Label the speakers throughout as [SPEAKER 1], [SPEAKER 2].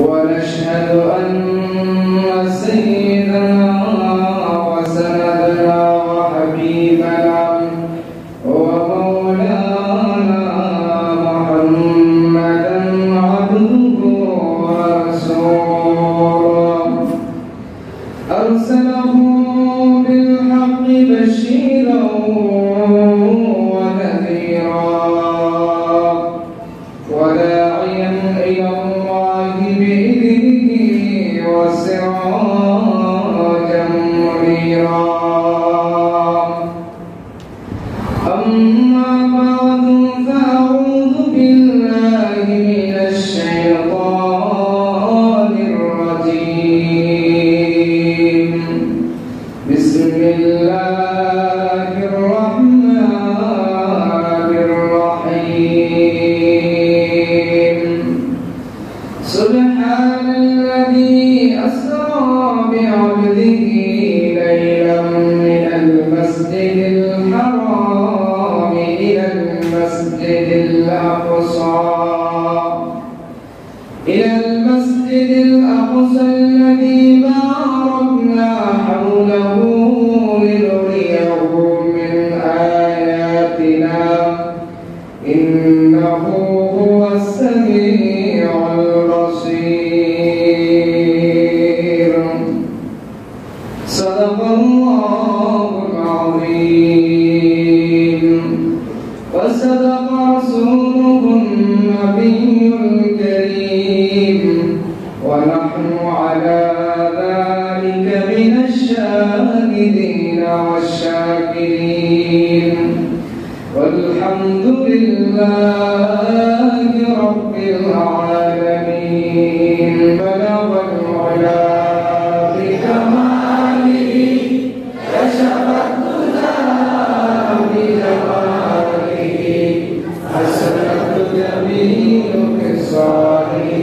[SPEAKER 1] ونشهد أن سيدنا وسندنا وحبيبنا ومولانا محمدا عبده ورسوله أرسله بالحق بشيرا ونذيرا وداعيا إلى الله بإذنه وسراجا منيرا. أما بعد فأعوذ بالله من الشيطان الرجيم. بسم الله الرحمن الرحيم. سبحان الذي أسرى بعبده ليلا من المسجد الحرام إلى المسجد الأقصى الذي باركنا حوله لنريه من آياتنا إنه هو السميع البصير. صدق الله العظيم وصدق رسوله النبي الكريم ونحن على ذلك من الشاهدين والشاكرين والحمد لله رب العالمين. بلغ العلا بكماله كشف الدجى بجماله حسنت جميع خصاله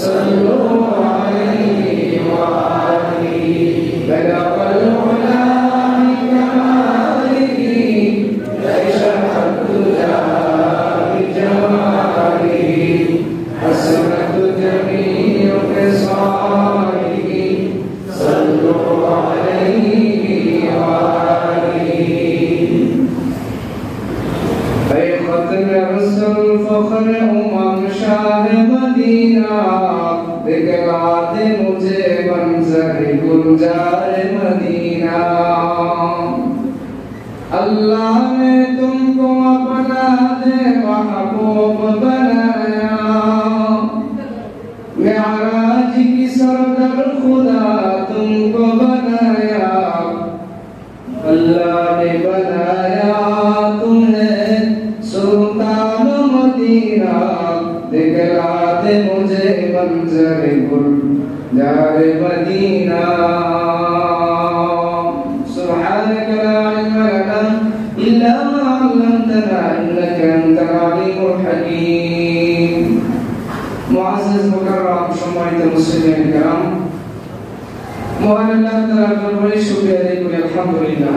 [SPEAKER 1] صلوا عليه وآله. بلغ العلا بكماله كشف الدجى بجماله حسنت جميع خصاله صلوا عليه وآله. أي ختم رسول فخر شاہ مدینہ دکھلا دے مجھے منظر گلزار مدینہ. اللہ نے تم کو اپنا دے محبوب بنایا. معراج کی سردر خدا تم کو بنایا. اللہ نے بنایا تمہیں سلطان مدینہ. دکھلا دے مجھے منظر گلزار مدینہ. سبحانك لا علم لنا إلا ما علمتنا إنك أنت العليم الحكيم. معزز مكرم সম্মানিত মুসলিম کرام, মহান আল্লাহ তাআলার দরবারে শুকরিয়া আদায় করি আলহামদুলিল্লাহ.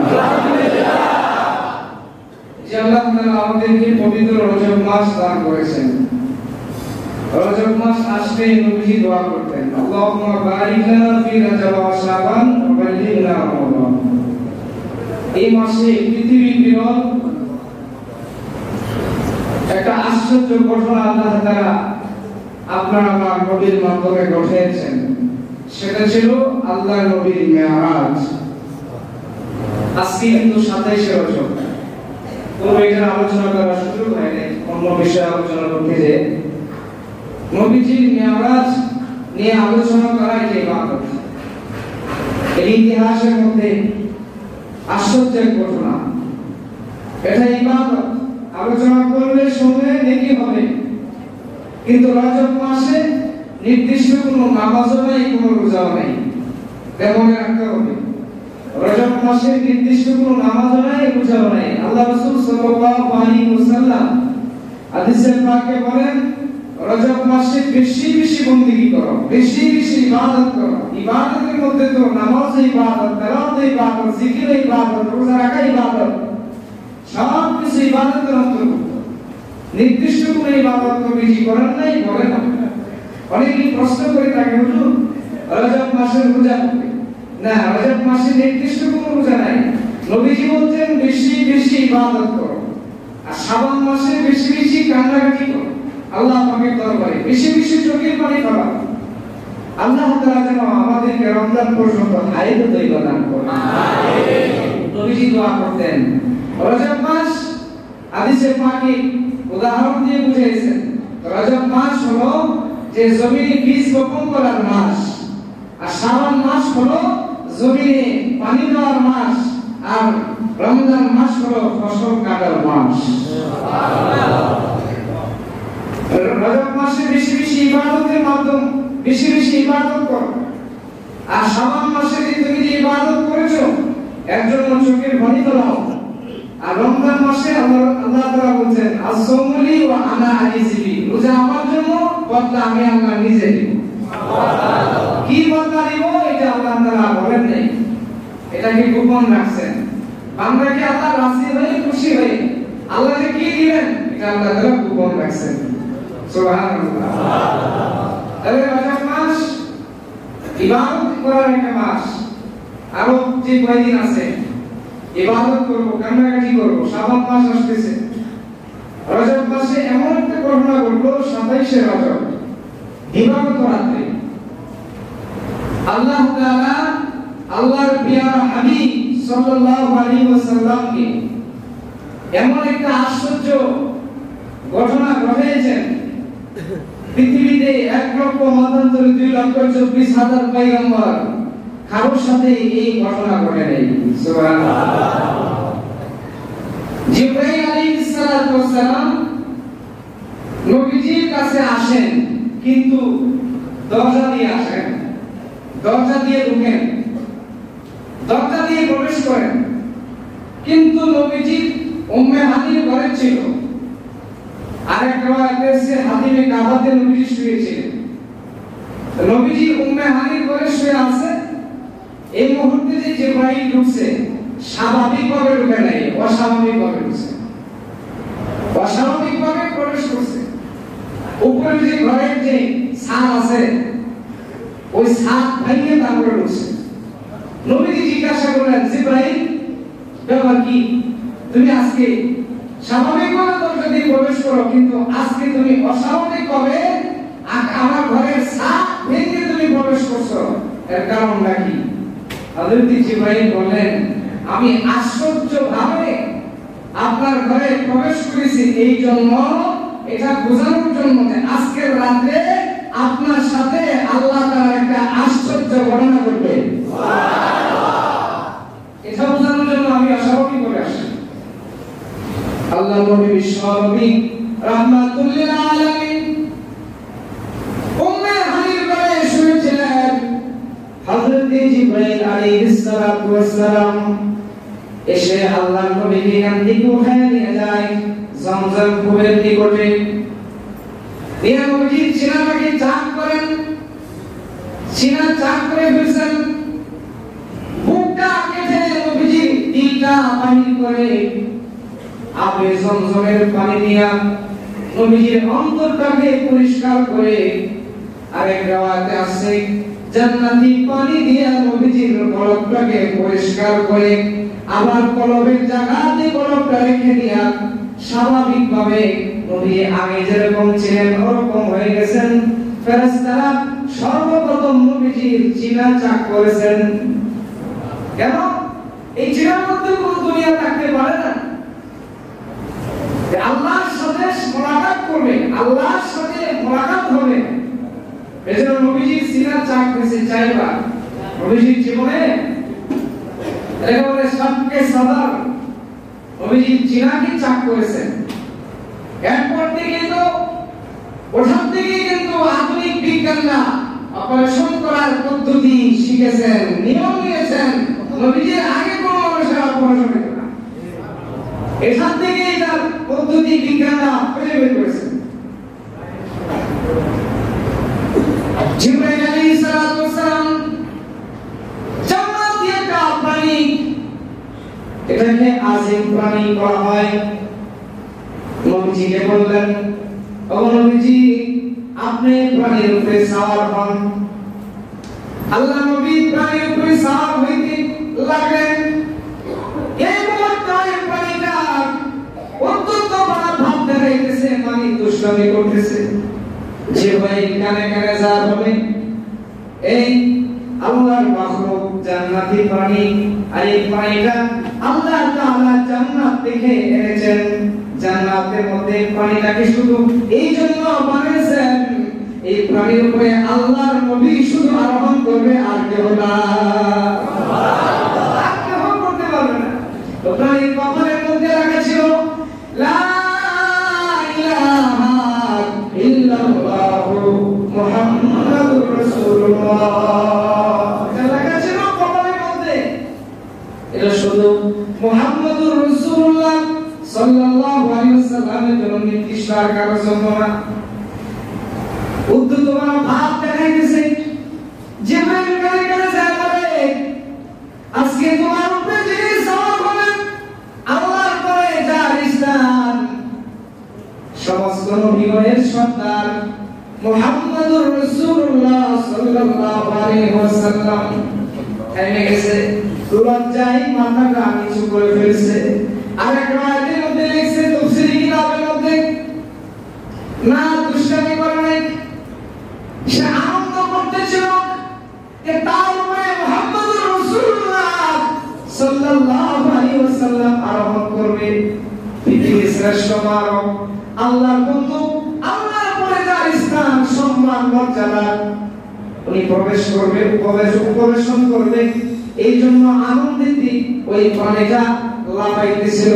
[SPEAKER 1] যে আল্লাহ তাআলা আমাদেরকে পবিত্র রজব মাস দান করেছেন. রজব মাস আসলে নবীজি দোয়া করতেন, আল্লাহুম্মা বারিক লানা ফি রজব ওয়া শাবান ওয়া বাল্লিগনা রমাদান. এই মাসে পৃথিবীর বিরল একটা আশ্চর্য ঘটনা আল্লাহ তাআলা আপনার আমার নবীর মাধ্যমে ঘটিয়েছেন. সেটা ছিল আল্লাহর নবীর মেরাজ. আজকে কিন্তু 27 রজব. কোনো এটা আলোচনা করার সুযোগ হয়নি, অন্য বিষয়ে আলোচনা করতে যে নবীজির মেরাজ নিয়ে আলোচনা করা এটা ইবাদত. এই ইতিহাসের মধ্যে আশ্চর্যের ঘটনা, এটা ইবাদত. আলোচনা করলে শুনলে নেকি হবে, কিন্তু রজব মাসে নির্দিষ্ট কোনো নামাজও নেই, কোনো রোজাও নেই. মনে রাখতে হবে, রজব মাসে নির্দিষ্ট কোনো নামাজও নেই, রোজাও নেই. আল্লাহ রাসূল সাল্লাল্লাহু আলাইহি ওয়াসাল্লাম হাদিসে পাকে বলেন, রজব মাসে বেশি বেশি বندگی করো, বেশি বেশি ইবাদত করো. ইবাদতের মধ্যে তো নামাজ ইবাদত, তেলাওয়াত ইবাদত, জিকির ইবাদত, রোজা রাখা ইবাদত, সব কিছু ইবাদতের অন্তর্ভুক্ত. নির্দিষ্ট কোনো ইবাদত তো বেশি করেন নাই, বলেন না। অনেকেই প্রশ্ন করে থাকে হুজুর রজব মাসের রোজা করবে না, রজব মাসে নির্দিষ্ট কোনো রোজা নাই। নবীজি বলতেন বেশি বেশি ইবাদত করো, আর শাবান মাসে বেশি বেশি কান্নাকাটি করো আল্লাহ পাকের দরবারে, বেশি বেশি চোখের পানি ফেলো। আল্লাহ তাআলা যেন আমাদেরকে রমজান পর্যন্ত হায়াত দীর্ঘ দান করেন। নবীজি দোয়া করতেন। রজব মাস হাদিসে পাকে উদাহরণ দিয়ে বুঝিয়েছেন, রজব মাস হলো যে জমিনে বীজ বপন করার মাস, আর শাবান মাস হলো জমিনে পানি দেওয়ার মাস, আর রমজান মাস হলো ফসল কাটার মাস। রজব মাসে বেশি বেশি ইবাদতের মাধ্যম, বেশি বেশি ইবাদত করো, আর শাবান মাসে তুমি যে ইবাদত করেছো এর জন্য চোখের পানি ফেলাও। আর রমজান মাসে আল্লাহ তাআলা বলেন আসসামুলি ওয়া আনা আলিজিবি, রোজা আমার জন্য, বদলা আমি আল্লাহ নিজে দেব। সুবহানাল্লাহ। কি বদলা দেব এটা আল্লাহ তাআলা বলেন নাই, এটাকে গোপন রাখছেন। আমরা কি আল্লাহ রাজি হয়ে খুশি হয়ে আল্লাহকে কি দিবেন এটা আল্লাহ তাআলা গোপন রাখছেন। সুবহানাল্লাহ। তাহলে রজব মাস ইবাদত করার একটা মাস। আরো যে কয়দিন আছে ইবাদত করব, কান্নাকাটি করব। শাবান মাস আসতেছে, রজব মাসে এমন একটা ঘটনা ঘটলো 27শে রজব দিবাগত রাতে আল্লাহ তাআলা আল্লাহর প্রিয় হাবিব সাল্লাল্লাহু আলাইহি ওয়াসাল্লামকে এমন একটা আশ্চর্য ঘটনা ঘটিয়েছেন। পৃথিবীতে 1,24,24,000 পয়গম্বর কারোর সাথে এই ঘটনা ঘটে নাই। সুবহানাল্লাহ। জিবরাইল আলাইহিস সালাতু ওয়াস সালাম নবীজির কাছে আসেন, কিন্তু দরজা দিয়ে আসেন, দরজা দিয়ে ঢোকেন, দরজা দিয়ে প্রবেশ করেন, কিন্তু নবীজি উম্মে হানির ঘরে ছিল। আরেক রাওয়ায়াতে আছে হাতিমে কাবাতে নবীজি শুয়েছিলেন। নবীজি উম্মে হানির ঘরে শুয়ে আছে, এই মুহূর্তে যে জিবরাইল ঢুকছে স্বাভাবিকভাবে ঢুকে নাই, অস্বাভাবিকভাবে ঢুকছে, অস্বাভাবিকভাবে প্রবেশ করছে। উপরে যে ঘরের যে ছাদ আছে ওই ছাদ ভেঙে তারপরে ঢুকছে। নবীজি জিজ্ঞাসা করলেন জিবরাইল ব্যাপার কি, তুমি আজকে স্বাভাবিকভাবে দরজা দিয়ে প্রবেশ করো, কিন্তু আজকে তুমি অস্বাভাবিকভাবে আমার ঘরের ছাদ ভেঙে তুমি প্রবেশ করছো, এর কারণটা কি? হযরত জিবরাইল বললেন আমি আশ্চর্যভাবে আপনার ঘরে প্রবেশ করেছি এই জন্য, এটা বোঝানোর জন্য যে আজকের রাতে আপনার সাথে আল্লাহ তাআলা একটা আশ্চর্য ঘটনা করবে। সুবহানাল্লাহ। এটা বোঝানোর জন্য আমি অস্বাভাবিক করে আসছি। আল্লাহ নবী বিশ্বনবী রাহমাতুল লিল আলামিন উম্মে হানির ঘরে শুয়েছিলেন। হযরত জিবরাইল আলাইহিস সালাতু ওয়াস সালাম এসে আল্লাহ নবীকে এখান থেকে উঠায় নিয়ে যায় জমজম কূপের নিকটে। নিয়ে নবীজি সিনাটাকে চাক করেন, সিনা চাক করে ফেলছেন, বুকটা কেটে নবীজি দিলটা বাহির করে আপনি জমজমের পানি দিয়া নবীজির অন্তরটাকে পরিষ্কার করে, আরেক রাওয়ায়াতে আছে জান্নাতি পানি দিয়া নবীজির কলবটাকে পরিষ্কার করে আবার কলবের জায়গাতে কলবটা রেখে দিয়া স্বাভাবিকভাবে নবী আগে যেরকম ছিলেন ওরকম হয়ে গেছেন। ফেরেশতারা সর্বপ্রথম নবীজির চিনা চাক করেছেন। কেন? এই চিনার মধ্যে কোনো দুনিয়া থাকতে পারে না। আল্লাহর সাথে মোলাকাত করবে, আল্লাহর সাথে মোলাকাত হবে, এজন্য নবীজির চিনা চাক হয়েছে চাইবার। নবীজির জীবনে একেবারে সবকে সদর নবীজি চিনাকে চাক করেছেন। এরপর থেকে তো ওঠার থেকে কিন্তু আধুনিক বিজ্ঞানরা অপারেশন করার পদ্ধতি শিখেছেন, নিয়ম নিয়েছেন। নবীজির আগে কোনো মানুষের অপারেশন হতো না, এখান থেকে এটার পদ্ধতি বিজ্ঞানরা খুঁজে বের করেছেন। জিবরাইল আলাইহিস সালাতু ওয়াস সালাম জান্নাত দিয়ে একটা প্রাণী, এটাকে আজিম প্রাণী বলা হয়। নবীজিকে বললেন ও নবীজি আপনি প্রাণীর উপরে সওয়ার হন। আল্লাহ নবী প্রাণীর উপরে সওয়ার হইতে লাগলেন। এই মুহূর্তে প্রাণীটা অত্যন্ত বড় ভাব দেখাইতেছে, মানে দুষ্টামি করতেছে। যে ভাই কানে কানে যা বলে, এই আল্লাহর মাখলুক জান্নাতি প্রাণী, আর এই প্রাণীটা আল্লাহ তাআলা জান্নাত থেকে এনেছেন। জান্নাতের মধ্যে প্রাণীটাকে শুধু এই জন্য বানিয়েছেন, এই প্রাণীর উপরে আল্লাহর নবী শুধু আরোহণ করবে, আর কেউ না, আর কেউ করতে পারবে না। তো প্রাণীর কপালের মধ্যে রাখা ছিল লা ইলাহা ইল্লাল্লাহু মুহাম্মাদুর রাসূলুল্লাহ, এটা রাখা ছিল কপালের মধ্যে। এটা শুধু মুহাম্মাদুর রাসূলুল্লাহ সাল্লাল্লাহু আলাইহি ওয়াসাল্লামের জন্য নির্দিষ্ট, আর কারো জন্য না। উদ্ধত ভাব দেখাইতেছে। জিবরাইল কানে কানে যায় বলে, আজকে তোমার উপরে যে সওয়ার হবে আল্লাহর পরে যার ইসলাম, সমস্ত নবীগণের সর্দার মুহাম্মাদুর রাসূলুল্লাহ সাল্লাল্লাহু আলাইহি ওয়াসাল্লাম থেমে গেছে, লজ্জায় মাথাটা নিচু করে ফেলছে। আর এক রাতের মধ্যে লিখছে তাফসীরি কিতাবের মধ্যে, না দুষ্টামি করে নাই, সে আনন্দ করতেছিল যে তার উপরে মুহাম্মাদুর রাসূলুল্লাহ সাল্লাল্লাহু আলাইহি ওয়াসাল্লাম আরোহণ করবে। পৃথিবীর শ্রেষ্ঠ মানব, আল্লাহর বন্ধু, আল্লাহর পরে যার স্থান, সম্মান, মর্যাদা, উনি প্রবেশ করবে, উপবেশন করবে। এই জন্য আনন্দিত ওই প্রাণীটা লাফাইতেছিল।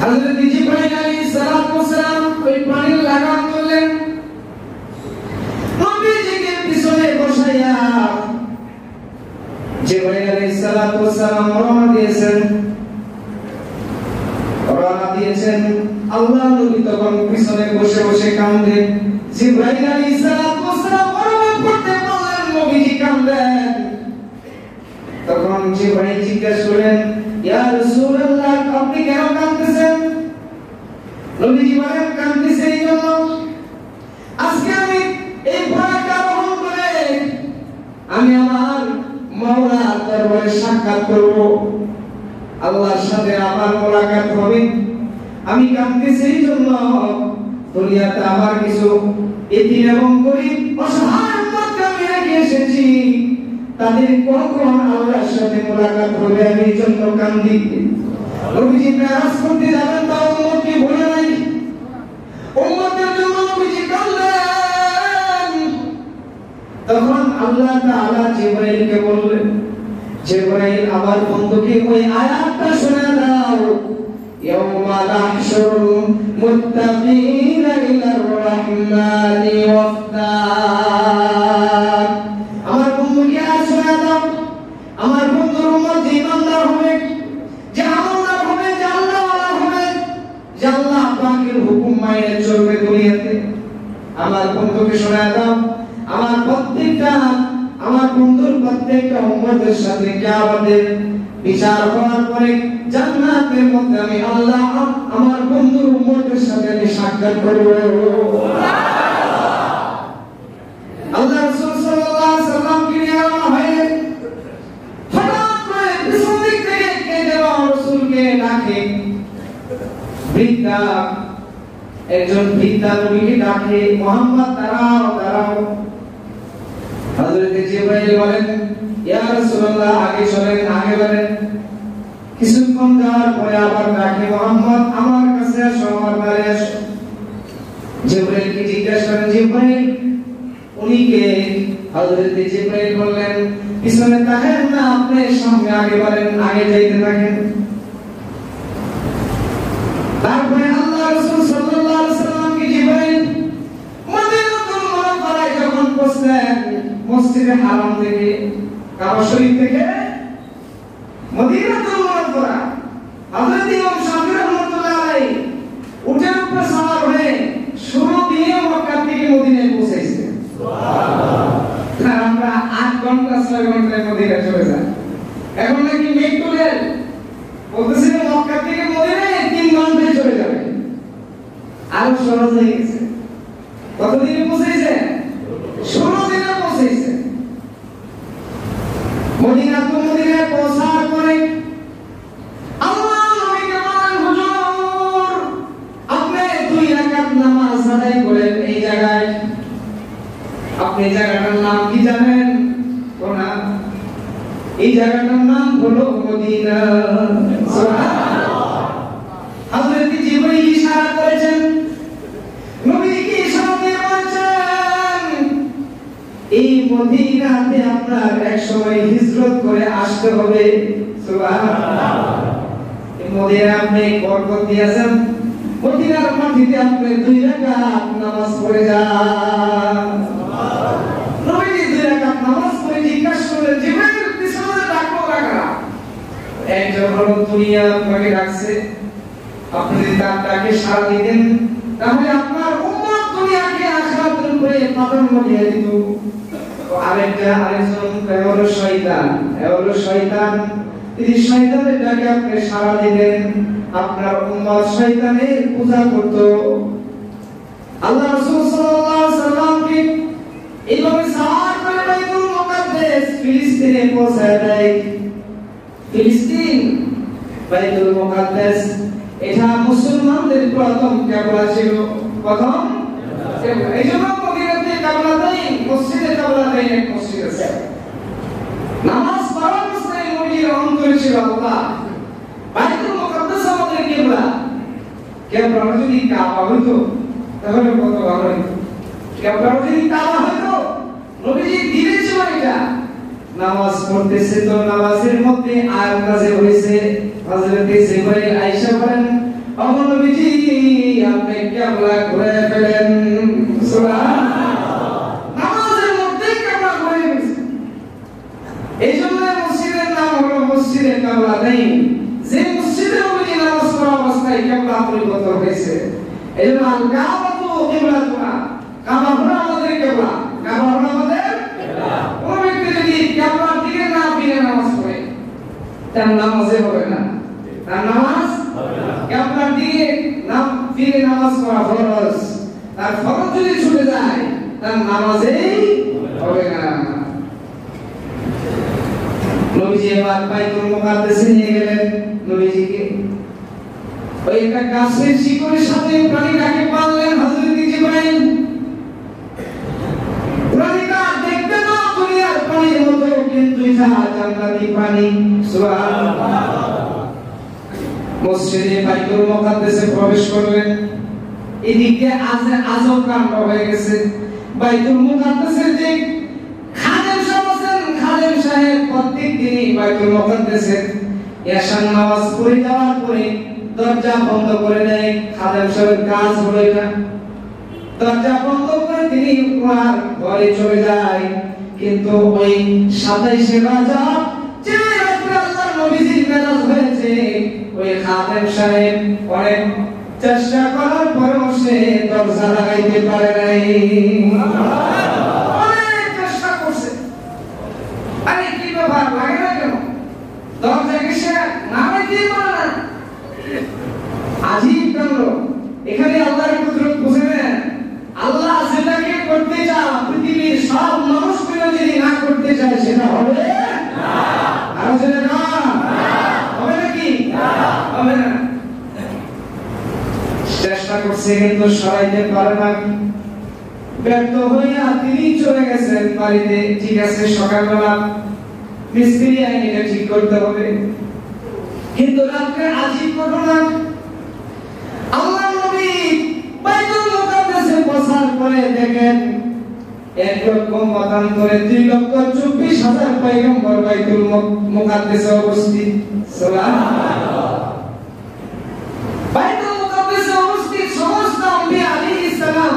[SPEAKER 1] হযরত জিবরাইল আলাইহিস সালাতু ওয়াস সালাম ওই প্রাণীর লাগাম ধরলেন, নবীজিকে পিছনে বসাইয়া জিবরাইল আলাইহিস সালাতু ওয়াস সালাম রওনা দিয়েছেন। আল্লাহ নবী তখন পিছনে বসে বসে কাঁদেন। জিবরাইল আলাইহিস সালাতু ওয়াস সালাম অনুভব করতে পারলেন নবীজি কাঁদেন। তখন জিবরাইল জিজ্ঞাসা করলেন, ইয়া রাসূলুল্লাহ, আপনি কেন কাঁদতেছেন? নবীজি বলেন, কাঁদতেছি এই জন্য, আজকে আমি এই ভয়টা আরোহণ করে আমি আমার মাওলার দরবারে সাক্ষাৎ করব, আল্লাহর সাথে আমার মোলাকাত হবে। আমি কাঁদতেছি এই জন্য, দুনিয়াতে আমার কিছু এতিম এবং গরীব অসহায় উম্মতকে আমি রেখে এসেছি, তাদের কখন আল্লাহর সাথে মোলাকাত হবে, আমি এই জন্য কাঁদি। নবীজি মেরাজ করতে যাবেন, তাও উম্মতকে ভুলে নাই, উম্মতের জন্য নবীজি কাঁদলেন। তখন আল্লাহ তাআলা জিবরাইলকে বললেন, জিবরাইল, আমার বন্ধুকে ওই আয়াতটা শোনা দাও, ইয়াউমা নাহশুরুল মুত্তাকিনা ইলার রাহমানি ওয়াফদা। আমার বন্ধুকে আয়াত শোনা দাও, আমার বন্ধুর উম্মত যে ইমানদার হবে, যে আমলদার হবে, যে আল্লাহওয়ালা হবে, যে আল্লাহ পাকের হুকুম মেনে চলবে দুনিয়াতে, আমার বন্ধুকে শোনা দাও, আমার বন্ধুর প্রত্যেকটা উম্মতের সাথে কিয়ামতের বিচার হওয়ার পরে জান্নাতের মধ্যে আমি আল্লাহ আমার বন্ধুর উম্মতের সাথে আমি সাক্ষাৎ করব। আল্লাহ রাসূল সাল্লাল্লাহু আলাইহি ওয়াসাল্লাম কি রওনা হলেন, হঠাৎ করে পিছন দিক থেকে কে যেন রাসূলকে ডাকে। একজন বৃদ্ধা নবীকে ডাকে, মুহাম্মদ দাঁড়াও দাঁড়াও। হযরত জিবরাইল বলেন, ইয়া রাসূলুল্লাহ, আগে চলেন, আগে বলেন। কিছুক্ষণ যাওয়ার পরে আবার ডাকে, মুহাম্মদ আমার কাছে আসো, আমার দ্বারে আসো। জিবরাইলকে জিজ্ঞাসা করেন, জিবরাইল উনি কে? হযরত জিবরাইল বললেন, পিছনে তাকান না, আপনি সামনে আগে বলেন, আগে যাইতে থাকেন। তারপরে আল্লাহ রাসূল সাল্লাল্লাহু আলাইহি ওয়াসাল্লামকে জিবরাইল মদিনাতুল মুনাওয়ারায় যখন পৌঁছলেন, মসজিদে হারাম থেকে, কাবা শরীফ থেকে মদিনাতুল মুনাওয়ারা, হযরত ইমাম শাফিঈ রাহমাতুল্লাহ আলাইহি উটের উপর সওয়ার হয়ে শুরু দিয়ে মক্কা থেকে মদিনায় পৌঁছেছেন। সুবহানাল্লাহ। আমরা 8 ঘন্টা 6 ঘন্টায় মদিনায় চলে যাই। এখন নাকি মেট্রোরেল বলতেছে মক্কা থেকে মদিনায় 3 ঘন্টায় চলে যাবে, আরো সহজ হয়ে গেছে। আপনি জায়গাটার নাম কি জানেন? কোনা এই জায়গাটার নাম হলো মদিনা। সুবহানাল্লাহ। হযরত জিবরাইল ইশারা করেছেন, নবীকে ইশারা দিয়ে বলেছেন এই মদিনাতে আপনার একসময় হিজরত করে আসতে হবে। সুবহানাল্লাহ। এই মদিনা আপনি বরকত দিয়েছেন, মদিনার মাটিতে আপনি 2 রাকাত নামাজ পড়ে যান। নবীজি 2 রাকাত নামাজ পড়ে জিজ্ঞাসা করলেন, জিবরাইল পিছনে ডাকলো কারা? একজন হলো দুনিয়া আপনাকে ডাকছে, আপনি যদি তার ডাকে সাড়া দিতেন তাহলে আপনার উম্মত দুনিয়াকে আখিরাতের উপরে প্রাধান্য দিয়ে দিত। আরেকজন হলো শয়তান, শয়তান। যদি শয়তানের ডাকে আপনি সাড়া দিতেন আপনার উম্মত শয়তানের পূজা করত। আল্লাহ রাসূল সাল্লাল্লাহু আলাইহি সাল্লামকে এইভাবে সাহার করে বাইতুল মুকাদ্দাস ফিলিস্তিনে পৌঁছায় দেয়। ফিলিস্তিন বাইতুল মুকাদ্দাস এটা মুসলমানদের প্রথম কিবলা ছিল, প্রথম কিবলা। এইজন্য মদিনাতে কিবলাতাইন, মসজিদে কিবলাতাইন এক মসজিদ আছে। নামাজ পড়ার সময় নবীর অন্তরে ছিল আল্লাহ, বাইতুল মুকাদ্দাস আমাদের কিবলা। কিবলা যদি কাবা হইতো তাহলে কত ভালো হইতো। কিবলা যদি কাবা হইতো নবীজি দিলে ছিল এটা। নামাজ পড়তেছে তো নামাজের মধ্যে আয়াত নাযিল হয়েছে। হযরত জিবরাইল আয়েশা বলেন, ও নবীজি আপনি কিবলা ঘুরে ফেলেন। সুবহানাল্লাহ। নামাজের মধ্যে কিবলা ঘুরে গেছে। এইজন্য মসজিদের নাম হলো মসজিদে কিবলাতাইন। যে মসজিদে নবীজি নামাজ পড়া অবস্থায় কিবলা পরিবর্তন হয়েছে। এইজন্য আল কাবাতু কিবলাতুনা, কাবা হলো আমাদের কিবলা, কাবা হলো আমাদের কিবলা। কোন ব্যক্তি যদি কিবলার দিকে না ফিরে নামাজ পড়ে তার নামাজে হবে না, তার নামাজ হবে না। কিবলার দিকে না ফিরে নামাজ পড়া ফরজ, তার ফরজ যদি ছুটে যায় তার নামাজেই হবে না। নবীজি এবার বাইতুল মুকাদ্দাসে নিয়ে গেলেন নবীজিকে। ওই একটা গাছের শিকড়ের সাথে প্রাণীটাকে বাঁধলেন হযরত জিবরাইল। প্রাণীটা দেখতে তো দুনিয়ার প্রাণীর মতো, কিন্তু এটা জান্নাতি প্রাণী। সুবহানাল্লাহ। মসজিদে বাইতুল মুকাদ্দাসে প্রবেশ করলেন। এদিকে আজব কাণ্ড হয়ে গেছে। বাইতুল মুকাদ্দাসের যে খাদেম সাহেব প্রত্যেক দিনই বাইতুল মুকাদ্দাসে এশার নামাজ পড়ে যাওয়ার পরে দরজা বন্ধ করে দেয়। খাদেম সাহেবের কাজ হলো এটা। দরজা বন্ধ করে তিনি ওনার ঘরে চলে যায়। কিন্তু ওই 27 রাজব যে রাতে আল্লাহর নবীজির মেরাজ হয়েছে, ওই খাদেম সাহেব অনেক চেষ্টা করার পরেও সে দরজা লাগাইতে পারে নাই। অনেক চেষ্টা করছে, আরে কি ব্যাপার লাগে না কেন? দরজা কিসে নামাইতেই পারে না। আজীব কাণ্ড। এখানে আল্লাহর কুদরত বুঝে নেন। আল্লাহ যেটাকে করতে চায় পৃথিবীর সব মানুষগুলো যদি না করতে চায় সেটা হবে না। আর সেটা না হবে নাকি? হবে না। চেষ্টা করছে কিন্তু সরাইতে পারে না। ব্যর্থ হইয়া তিনি চলে গেছেন বাড়িতে। ঠিক আছে, সকালবেলা মিস্ত্রি আইনিটা ঠিক করতে হবে। কিন্তু রাত্রে আজীব ঘটনা। আল্লাহ নবী বাইতুল মুকাদ্দাসে পৌঁছার পরে দেখেন 1,24,000 পয়গম্বর বাইতুল মুকাদ্দাসে উপস্থিত। সুবহানাল্লাহ। বাইতুল মুকাদ্দাসে উপস্থিত সমস্ত আম্বিয়া আলাইহিস সালাম।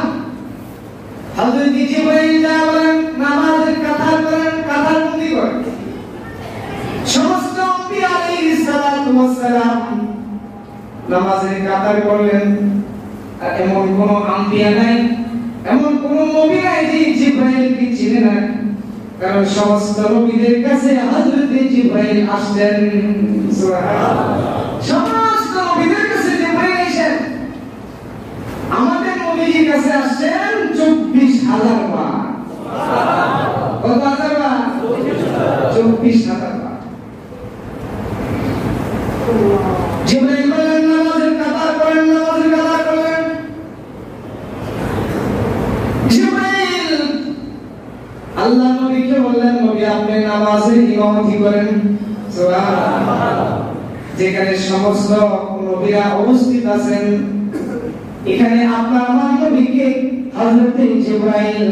[SPEAKER 1] হযরত জিবরাইল যা বলেন নামাজের কাতার করেন, কাতার বন্দী করেন। সমস্ত আম্বিয়া আলাইহিস সালাম নামাজের কাতার করলেন। আর এমন কোন আম্বিয়া নাই, এমন কোন নবী নাই যে জিবরাইলকে চিনে না। কারণ সমস্ত নবীদের কাছে হযরত জিবরাইল আসতেন। সুবহানাল্লাহ। সমস্ত নবীদের কাছে জিবরাইল আসেন। আমাদের নবীর কাছে আসেন 24,000 বার। সুবহানাল্লাহ। কত হাজার বার? 24,000 বার। জিবরাইল বলেন নামাজের কাতার করেন, নামাজের কাতার করলেন। জিবরাইল আল্লাহ নবীকে বললেন নবী আপনি নামাজে ইমামতি করেন সুবহানাল্লাহ যেখানে সমস্ত নবীরা উপস্থিত আছেন এখানে আপনার আমার নবীকে হযরত জিবরাইল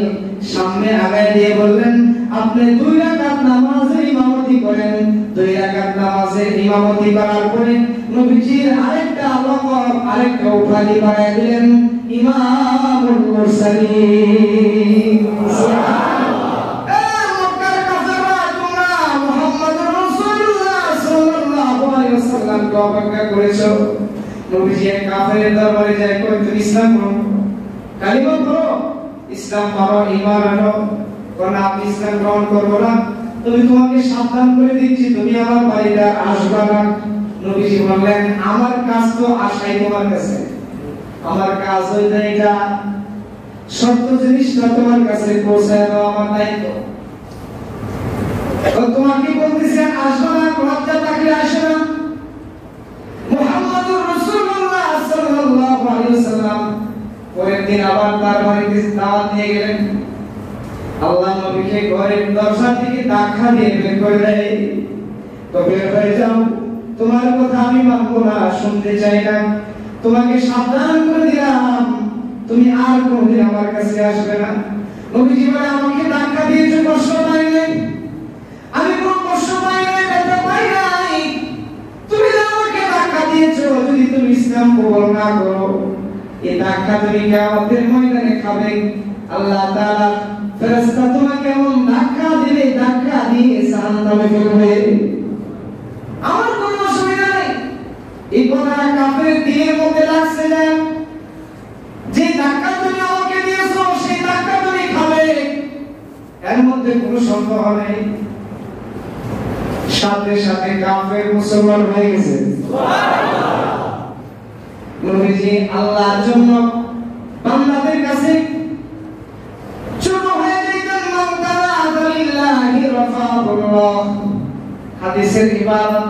[SPEAKER 1] সামনে আগায় দিয়ে বললেন আপনি 2 রাকাত নামাজের ইমামতি করেন 2 রাকাত নামাজের ইমামতি করার পরে নবীজির আরেকটা লকব আরেকটা উপাধি বানায় দিলেন ইমামুল মুরসালিন সুবহানাল্লাহ মক্কার কাফেররা তোমরা মুহাম্মদুর রাসূলুল্লাহ সাল্লাল্লাহু আলাইহি ওয়াসাল্লামকে অপেক্ষা করেছো নবীজি কাফেরের দরবারে যায় কই তুমি ইসলাম গ্রহণ কালিমা পড়ো ইসলাম পড়ো ঈমান আনো কোন আপনি ইসলাম গ্রহণ করবো না তুমি তোমাকে সাবধান করে দিচ্ছি তুমি আমার বাড়িতে আসবে না নবীজি বললেন আমার কাজ তো আশাই তোমার কাছে আমার কাজ হইছে এটা সত্য জিনিসটা তোমার কাছে পৌঁছায় দেওয়া আমার দায়িত্ব তো তোমাকে বলতেছি আসবে না লজ্জা থাকলে আসবে না মুহাম্মদুর রাসূলুল্লাহ সাল্লাল্লাহু আলাইহি ওয়াসাল্লাম পরের দিন আবার তার বাড়িতে দাওয়াত নিয়ে গেলেন আল্লাহ নবীকে ঘরের দরজা থেকে ধাক্কা দিয়ে বের করে দেয় তো বের হয়ে যাও তোমার কথা আমি মানবো না শুনতে চাই না তোমাকে সাবধান করে দিলাম তুমি আর কোনদিন আমার কাছে আসবে না নবীজি বলে আমাকে ধাক্কা দিয়েছো কষ্ট পাই নাই আমি কোনো কষ্ট পাই নাই ব্যথা পাই নাই তুমি আমাকে ধাক্কা দিয়েছো যদি তুমি ইসলাম কবুল না করো এই ধাক্কা তুমি কিয়ামতের ময়দানে খাবে আল্লাহ তাআলা ফেরেশতা তোমাকে এমন ধাক্কা দিবে ধাক্কা দিয়ে জাহান্নামে ফেলবে আমার কোনো অসুবিধা নেই এই কথাটা কাফের দিলের মধ্যে লাগছে না যে ধাক্কা তুমি আমাকে দিয়েছো সেই ধাক্কা তুমি খাবে এর মধ্যে কোনো সন্দেহ নেই সাথে সাথে কাফের মুসলমান হয়ে গেছে সুবহানাল্লাহ নবীজি আল্লাহর জন্য বান্দাদের কাছে ছোট হয়ে যাইতেন মানকানা আযালিল্লাহি রাফাহুল্লাহ হাদিসের ইবাদত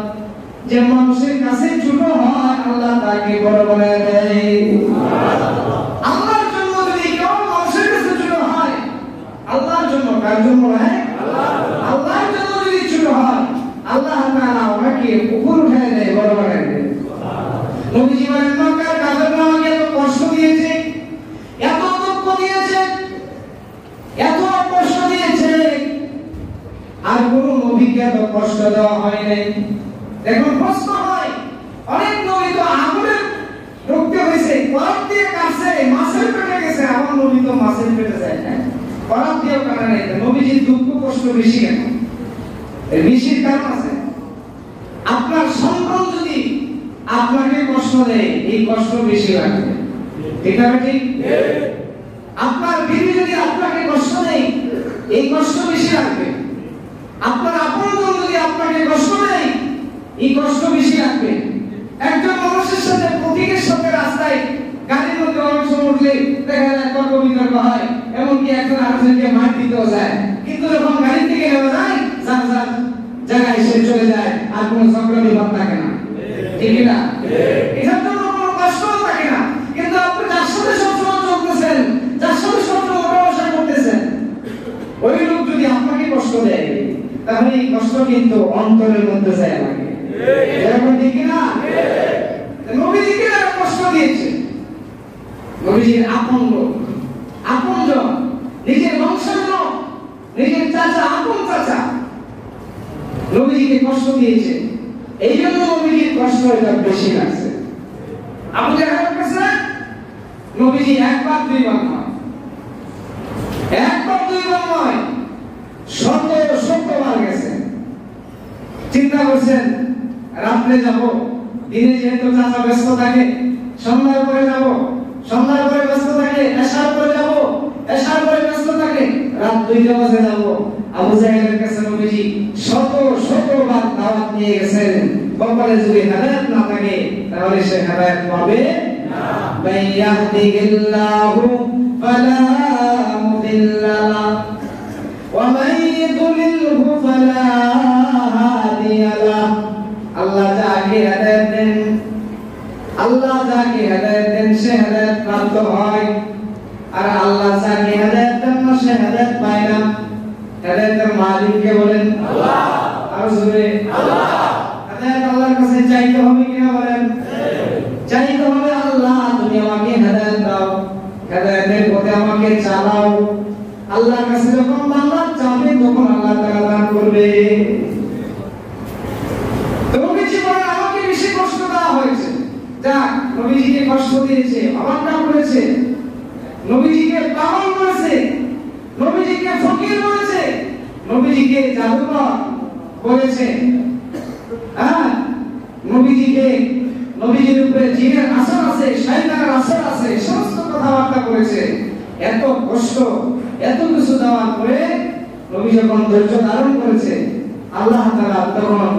[SPEAKER 1] যে মানুষের কাছে ছোট হয় আল্লাহ তাকে বড় বানায় দেয় সুবহানাল্লাহ আল্লাহর জন্য যদি কেউ মানুষের কাছে ছোট হয় আল্লাহর জন্য কার জন্য হয় আল্লাহর জন্য যদি ছোট হয় আল্লাহ তাআলা ওকে উপর উঠায় দেয় বড় বানায় দেয় নবীজি বলেন মক্কার কাফেররা আমাকে এত কষ্ট দিয়েছে এত দুঃখ দিয়েছে এত কষ্ট দিয়েছে আর কোন নবীকে এত কষ্ট দেওয়া হয় নাই এখন প্রশ্ন হয় অনেক নবী তো আগুনে রক্তে হয়েছে করাত দিয়ে কাটছে মাছের পেটে গেছে আমার নবী তো মাছের পেটে যায় না করাত দিয়েও কাটা নাই নবীজির দুঃখ কষ্ট বেশি কেন এর বেশির কারণ আছে আপনার সন্তান যদি আপনাকে কষ্ট দেয় এই কষ্ট বেশি লাগবে ঠিক না ঠিক আপনার বিবি যদি আপনাকে কষ্ট দেয় এই কষ্ট বেশি লাগবে আপনার আপনজন যদি আপনাকে কষ্ট দেয় এই কষ্ট বেশি লাগবে একজন মানুষের সাথে প্রতীকের সাথে রাস্তায় গাড়ির মধ্যে অনেক সময় উঠলে দেখা যায় তর্ক বিতর্ক হয় এমনকি একজন আরেকজনকে মার দিতেও যায় কিন্তু যখন গাড়ি থেকে নেওয়া যায় যার যার জায়গায় সে চলে যায় আর কোনো ঝগড়া বিবাদ থাকে না ঠিক না এটার জন্য কোনো কষ্ট থাকে না কিন্তু আপনি যার সাথে সবসময় চলতেছেন যার সাথে সবসময় ওঠা করতেছেন ওই লোক যদি আপনাকে কষ্ট দেয় তাহলে এই কষ্ট কিন্তু অন্তরের মধ্যে যায় লাগে এরকম ঠিক না নবীজিকে যারা কষ্ট দিয়েছে নবীজির আপন লোক আপনজন নিজের বংশের লোক নিজের চাচা আপন চাচা নবীজিকে কষ্ট দিয়েছে এই জন্য নবীজির কষ্ট এটা বেশি লাগছে আবু জাহেলের কাছে নবীজি একবার দুইবার নয় একবার দুইবার নয় শতবার গেছে চিন্তা করছেন রাত্রে যাব দিনে যেহেতু চাচা ব্যস্ত থাকে সন্ধ্যার পরে যাব সন্ধ্যার পরে ব্যস্ত থাকে এশার পরে যাব এশার পরে ব্যস্ত থাকে রাত 2টা বাজে যাব আবু জাহেলের কাছে নবীজি শতবার দাওয়াত নিয়ে গেছেন কপালে যদি হেদায়েত না থাকে তাহলে সে হেদায়েত পাবে না মাইয়াহদিহিল্লাহু ফালা মুদিল্লা লাহু ওয়া মান ইউদ্লিলহু ফালা হাদিয়া লাহু আল্লাহ যাকে হেদায়েত দেন আল্লাহ যাকে হেদায়েত দেন সে হেদায়েত প্রাপ্ত হয় আর আল্লাহ যাকে হেদায়েত দেন না সে হেদায়েত পায় না চাইতে হবে কিনা বলেন? চাইতে হবে আল্লাহ তুমি আমাকে হেদায়েত দাও, হেদায়েতের পথে আমাকে চালাও। আল্লাহর কাছে যখন বান্দা চাবে তখন আল্লাহ তাআলা দান করবে। তো নবীজি বলেন আমাকে বেশি কষ্ট দেওয়া হয়েছে, যাক নবীজিকে কষ্ট দিয়েছে, অবাকটা করেছে, নবীজিকে পাগল করেছে, নবীজিকে ফকির বলেছে, নবীজিকে জাদুকর বলেছে, হ্যাঁ নবীজির উপরে জিনের আসর আছে, শয়তানের আসর আছে, সমস্ত কথাবার্তা করেছে। এত কষ্ট এত কিছু দেওয়ার পরে নবী যখন ধৈর্য ধারণ করেছে, আল্লাহ তাআলা তখন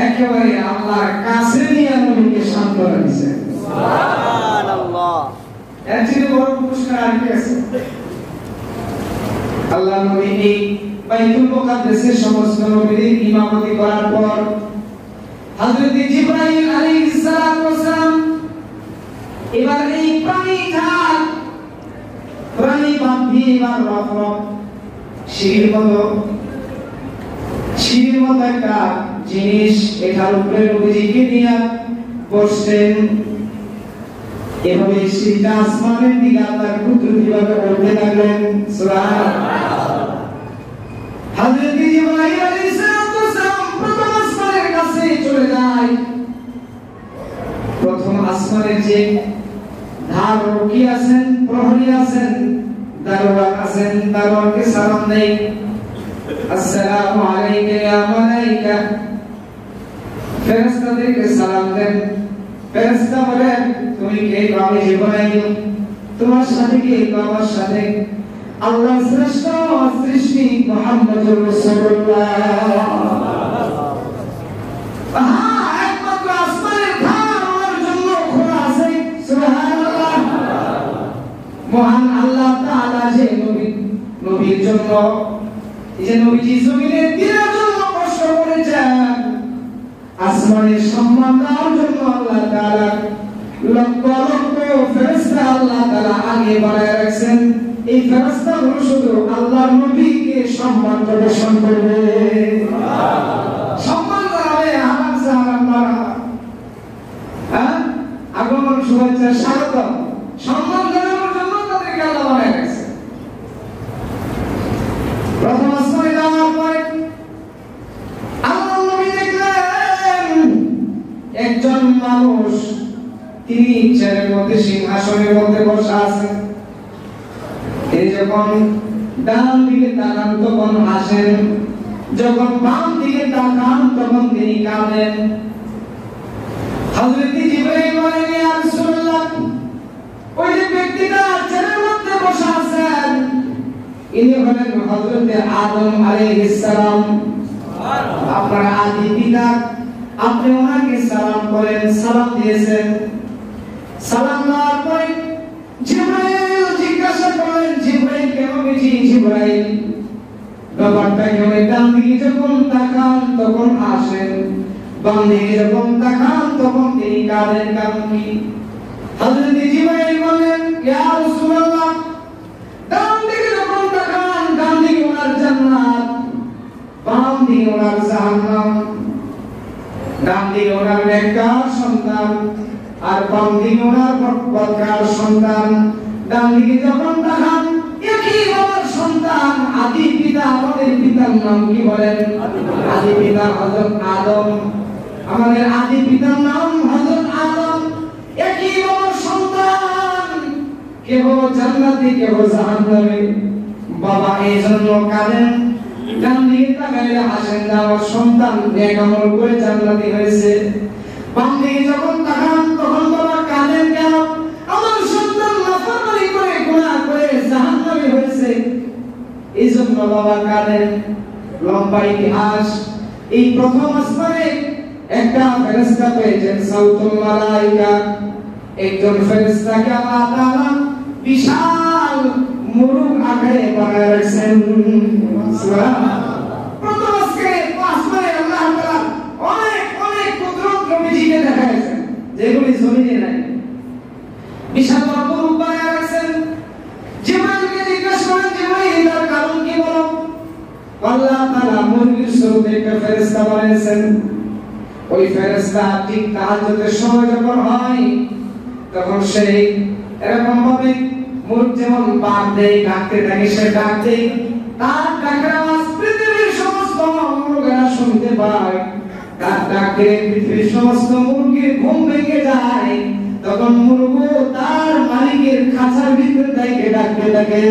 [SPEAKER 1] একেবারে আল্লাহর কাছে নিয়ে নবীকে সান্ত্বনা দিয়েছে। সুবহানাল্লাহ। এর চেয়ে বড় পুরস্কার আর কি আছে? আল্লাহ নবী এই বাইতুল মুকাদ্দাসের সমস্ত নবীর ইমামতি করার পর হযরত জিবরাইল আলাইহিস সালাতু ওয়াস সালাম এবার এই প্রাণী বান্ধি এবার রফরফ সিঁড়ির মতো একটা জিনিস এটার উপরে নবীজিকে নিয়ে বসছেন। এভাবে সিঁড়িটা আসমানের দিকে আল্লাহ কুদরতিভাবে উঠতে লাগলেন। সুবহানাল্লাহ। হযরত জিবরাইল আলাইহিস সালাতু ওয়াস সালাম প্রথম আসমানের কাছে চলে যায়। প্রথম আসমানের যে ধারকি আছেন, প্রহরী আছেন, দারোয়ান আছেন, দারোয়ানকে সালাম দেয়, আসসালামু আলাইকা ইয়া মালাইকা। ফেরেশতাদেরকে সালাম দেন। ফেরেশতা বলেন তুমি কে? আমি জিবরাইল। তোমার সাথে কে? আমার সাথে আল্লাহর শ্রেষ্ঠ সৃষ্টি মুহাম্মদুর রাসূলুল্লাহ। একমাত্র আসমানের দ্বার আমার জন্য খোলা আছে। সুবহানাল্লাহ। মহান আল্লাহ তাআলা যে নবীর জন্য এই যে নবীজি জমিনে দিনের জন্য কষ্ট করেছেন, আসমানের সম্মান দেওয়ার জন্য আল্লাহ তাআলা লক্ষ লক্ষ ফেরেশতা আল্লাহ তাআলা আগে বানায় রাখছেন। এই ফেরেশতাগুলো শুধু আল্লাহর নবীকে সম্মান প্রদর্শন করবে, সম্মান জানাবে, হারাম সালাম মারহাবা, হ্যাঁ আগমন শুভেচ্ছা স্বাগত সম্মান জানানোর জন্য তাদেরকে আল্লাহ বানায় রাখছে। প্রথম আসমানে যাওয়ার পরে আল্লাহর নবী দেখলেন একজন মানুষ, তিনি চেয়ারের মধ্যে সিংহাসনের মধ্যে বসা আছেন। তিনি যখন ডান দিকে তাকান তখন হাসেন, যখন বাম দিকে তাকান তখন তিনি কাঁদেন। হযরত জিবরাইল বলেন ইয়া রাসূলুল্লাহ, ওই যে ব্যক্তিটা চেয়ারের মধ্যে বসা আছেন ইনি হলেন হযরত আদম আলাইহিস সালাম, আপনার আদি পিতা। আপনি ওনাকে সালাম করেন, সালাম দিয়েছেন। সালাম দেওয়ার পরে জিবরাইল জিজ্ঞাসা করেন, জিবরাইল কেন বেশি? জিবরাইল ব্যাপারটা কেন? ডান দিকে যখন তাকান তখন হাসেন, বাম দিকে যখন তাকান তখন তিনি কাঁদেন, কারণ কি? হযরত জিবরাইল বলেন ইয়া রাসূলুল্লাহ, ডান দিকে যখন তাকান ডান দিকে ওনার জান্নাত, বাম দিকে ওনার জাহান্নাম। ডান দিকে ওনার নেককার সন্তান আর বাম দিকে ওনার বদকার সন্তান। ডান দিকে যখন তাকান একই বাবার সন্তান, আদি পিতা। আমাদের পিতার নাম কি বলেন? আদি পিতা হযরত আদম। আমাদের আদি পিতার নাম হযরত আদম। একই বাবার সন্তান, কেহ জান্নাতি কেহ জাহান্নামে। বাবা এই জন্য কাঁদেন, ডান দিকে তাকাইলে হাসেন, আমার সন্তান নেক আমল করে জান্নাতি হয়েছে। বাম দিকে যখন তাকান তখন বাবা কাঁদেন, কেন? আমার সন্তান নাফরমানি করে গুনাহ করে জাহান্নামী হয়েছে, এই জন্য বাবা কাঁদেন। লম্বা ইতিহাস। এই প্রথম আসমানে একটা ফেরেশতা পেয়েছেন সাউতুল মালাইকা। একজন ফেরেশতাকে আল্লাহ তাআলা বিশাল মুরুগ আকারে বানায় রাখছেন। সুবহানাল্লাহ। প্রথম আসমানে আল্লাহ তাআলা অনেক অনেক কুদরত নবীজিকে দেখাইছেন, যেগুলি জমিনে নাই। বিশাল মুরুগ বানায় রাখছেন। জিবরাইলকে জিজ্ঞাসা করেন, জিবরাইল এটার কারণ কি বলো? আল্লাহ তাআলা মুরগির স্বরূপে একটা ফেরেশতা বানিয়েছেন। ওই ফেরেশতা ঠিক তাহাজ্জুদের সময় যখন হয় তখন সেই এরকম ভাবে মুখ যেমন পাক দেয় ডাকতে থাকে, সে ডাক দেয়, তার ডাকের আওয়াজ পৃথিবীর সমস্ত মুরগিরা শুনতে পায়। তার ডাকে পৃথিবীর সমস্ত মুরগির ঘুম ভেঙে যায়। তখন মুরগি তার মালিকের খাঁচার ভিতরে থেকে ডাকতে থাকে,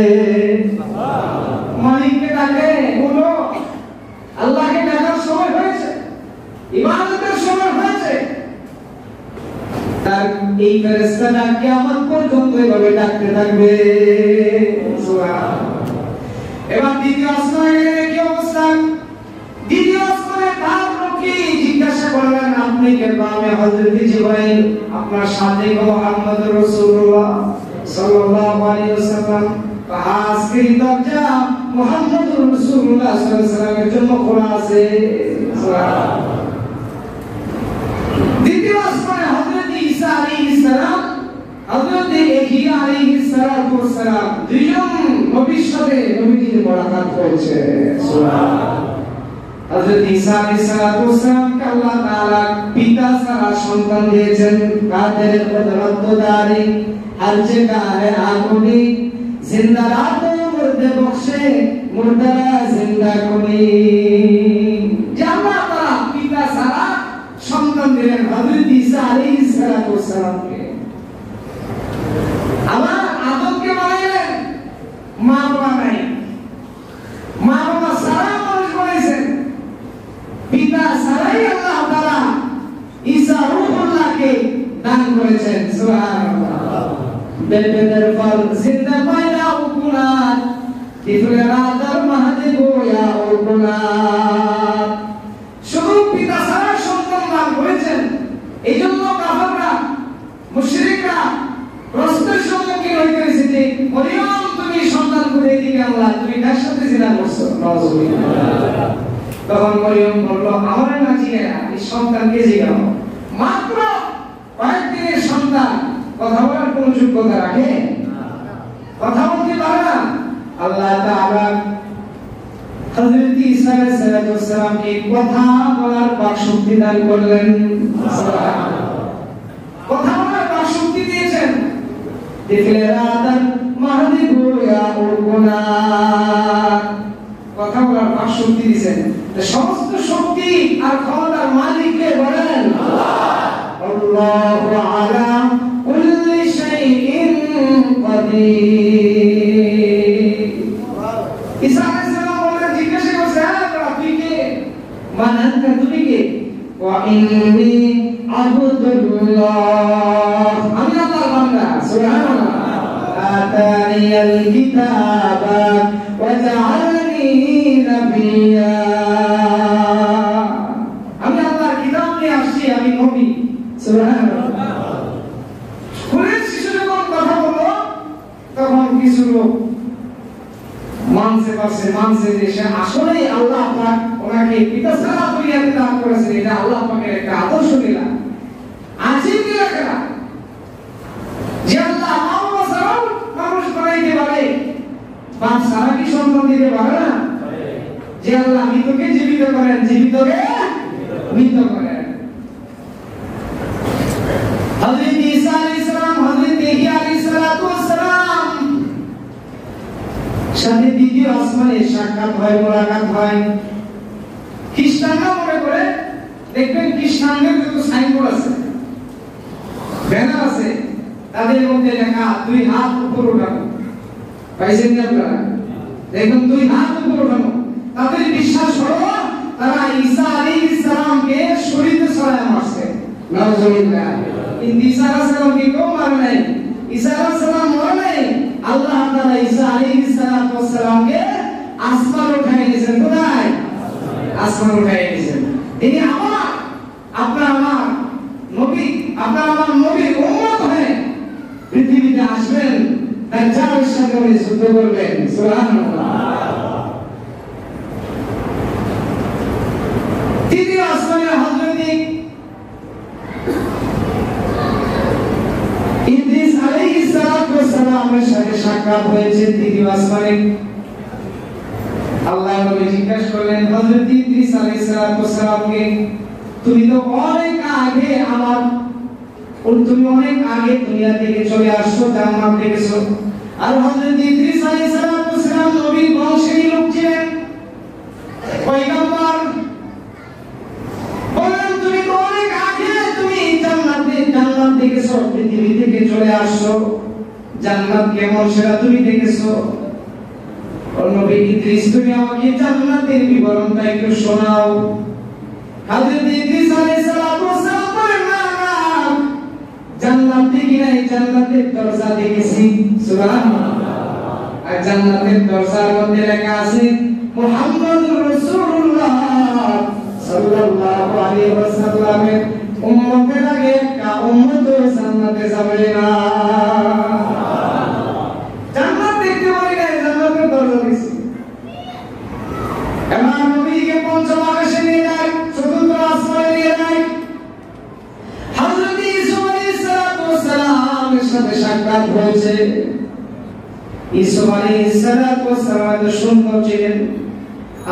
[SPEAKER 1] মালিককে ডাকে, বলো আল্লাহকে ডাকার সময় হয়েছে, ইবাদতের সময় হয়েছে। তার এই ফেরেশতাটা কিয়ামত পর্যন্ত এভাবে ডাকতে থাকবে। সুবহানাল্লাহ। এবার দ্বিতীয় আসমানে কি অবস্থা? দ্বিতীয় আসমানে তার লোককে জিজ্ঞাসা করলেন, আপনি কে? আমি হযরত জিবরাইল, আপনার সাথে মুহাম্মদ রাসূলুল্লাহ সাল্লাল্লাহু আলাইহি ওয়াসাল্লাম। আজকের দরজা মুহাম্মদ রাসূলুল্লাহ সাল্লাল্লাহু আলাইহি ওয়াসাল্লামের জন্য খোলা আছে। সুবহানাল্লাহ। দ্বিতীয় আসমানে হযরত ঈসা আলাইহিস সালাম, হযরত ইহইয়া আলাইহিস সালাম দুইজন নবীর সাথে নবীজির মুলাকাত হয়েছে। সুবহানাল্লাহ। হযরত ঈসা আলাইহিস সালামকে আল্লাহ তাআলা পিতা ছাড়া সন্তান দিয়েছেন। কাদের কুদরতদারি হর জায়গা है आगुनी जिंदा रातों मुर्दे बख्शे मुर्दरा जिंदा कुनी। আল্লাহ তাআলা পিতা ছাড়া সন্তান দিলেন হযরত ঈসা আলাইহিস সালামকে। আবার আদমকে বানাইলেন, মা বাবা নাই, মা বাবা ছাড়া মানুষ বানাইছেন। পিতা ছাড়াই আল্লাহ তাআলা ঈসা রূহুল্লাহকে দান করেছেন। সুবহানাল্লাহ। বেবেদের ফল জিন্দা পায়না উকুনাত তিফলেরা দার মাহদে গোয়া উকুনাত। শুধু পিতা ছাড়া সন্তান দান করেছেন। এইজন্য কাফেররা, মুশরিকরা প্রশ্নের সম্মুখীন হইতেছে যে মরিয়ম তুমি সন্তান কোথায় থেকে আনলা, তুমি কার সাথে জিনা করছো? নাউযুবিল্লাহ। তখন মরিয়ম বলল, আমার না জিনা, এই সন্তানকে জিগাও। মাত্র কয়েকদিনের সন্তান কথা বলার কোন যোগ্যতা রাখে? কথা বলতে পারে না। আল্লাহ তাআলা হযরত ঈসা আলাইহিস সালামকে কথা বলার বাকশক্তি দান করলেন। সুবহানাল্লাহ। কথা বলার বাকশক্তি দিয়েছেন। দেখলে রাতার মাহদি গোয়া উরগুনা, কথা বলার বাকশক্তি দিয়েছেন। সমস্ত শক্তি আর ক্ষমতার মালিক কে বলেন? আল্লাহ। আল্লাহু আলা কুল্লি শাইইন কাদির। ঈসা আলাইহিস সালাম বলেন, জিজ্ঞাসা করছে, আপনি কে? মানান্তা, তুমি কে? ওয়া ইন্নী আবদুল্লাহ, আমি আল্লাহর বান্দা। সুবহানাল্লাহ। আতানিয়াল কিতাবা ওয়া জাআলনি নাবিয়্যা, আমি আল্লাহর কিতাব নিয়ে আসছি, আমি নবী। সুবহানাল্লাহ। কুরাইশ শিশু যখন কথা বলল তখন কিছু লোক মানছে যে সে আসলেই আল্লাহ পাক ওনাকে পিতা ছাড়া দুনিয়াতে দান করেছেন। এটা আল্লাহ পাকের একটা আদর্শ দিলা, আজীব দিলা কেনা যে আল্লাহ বাবা ছাড়াও মানুষ বানাইতে পারে, বাপ ছাড়া কি সন্তান দিতে পারে না? যে আল্লাহ মৃতকে জীবিত করেন, জীবিতকে মৃত করেন। হযরত ঈসা আলাইহিস সালাম, হযরত ইহইয়া আলাইহিস সালাম সাথে দ্বিতীয় আসমানে সাক্ষাৎ হয়, মুলাকাত হয়। খ্রিস্টানরা মনে করে, দেখবেন খ্রিস্টানদের যত সাইনবোর্ড আছে, ব্যানার আছে, তাদের মধ্যে লেখা দুই হাত উপর উঠানো। পাইছেন কি আপনারা? দেখুন, দুই হাত উপর উঠানো। তাদের বিশ্বাস হলো তারা ঈসা আলাইহিস সালামকে শরীরে ছড়ায় মারছে। নাউযুবিল্লাহ। কিন্তু ঈসা আলাইহিস সালামকে কেউ মারে নাই, ঈসা আলাইহিস সালাম মরে নাই। আল্লাহ তাআলা ঈসা আলাইহিস সালামকে আসমান উঠায় নিয়েছেন। কোথায়? আসমান উঠায় নিয়েছেন। তিনি আপনার আমার নবী, আপনার আমার নবীর উম্মত হয়ে পৃথিবীতে আসবেন, দাজ্জালের সাথে উনি যুদ্ধ করবেন। সুবহানাল্লাহ। তৃতীয় আসমানে হযরত ইদ্রিস আলাইহিস সালামের সাথে সাক্ষাৎ হয়েছে। তৃতীয় আসমানে আল্লাহ নবী জিজ্ঞাসা করলেন হযরত ইদ্রিস আলাইহিস সালামকে, তুমি তো অনেক আগে তুমি অনেক আগে দুনিয়া থেকে চলে আসছো, জান্নাত দেখেছো। আর হযরত ইদ্রিস আলাইহিস সালাম নবীর বংশেরই লোক ছিলেন, পয়গম্বর। বলেন তুমি তো অনেক আগে তুমি জান্নাত দেখেছো, পৃথিবী থেকে চলে আসছো, জান্নাত কেমন সেটা তুমি দেখেছো। নবী ইদ্রিস তুমি আমাকে জান্নাতের বিবরণটা একটু শোনাও। হযরত ইদ্রিস আলাইহিস সালাম বলেন না, জান্নাত দেখি নাই, জান্নাতের দরজা দেখেছি। সুবহানাল্লাহ। আর জান্নাতের দরজার মধ্যে লেখা আছে মুহাম্মাদুর রাসূলুল্লাহ সাল্লাল্লাহু আলাইহি ওয়াসাল্লামের উম্মতের আগে একটা উম্মত জান্নাতে যাবে না। জান্নাত দেখতে পারি না, জান্নাতের দরজা দেখছি। এমন নবীকে পঞ্চম আকাশে নিয়ে যায়, চতুর্থ আসমানে নিয়ে যায়। হযরত ইসা আলাইহিস সালামের সাথে সাক্ষাৎ হয়েছে। ইসা আলাইহিস সালাম সুন্দর ছিলেন।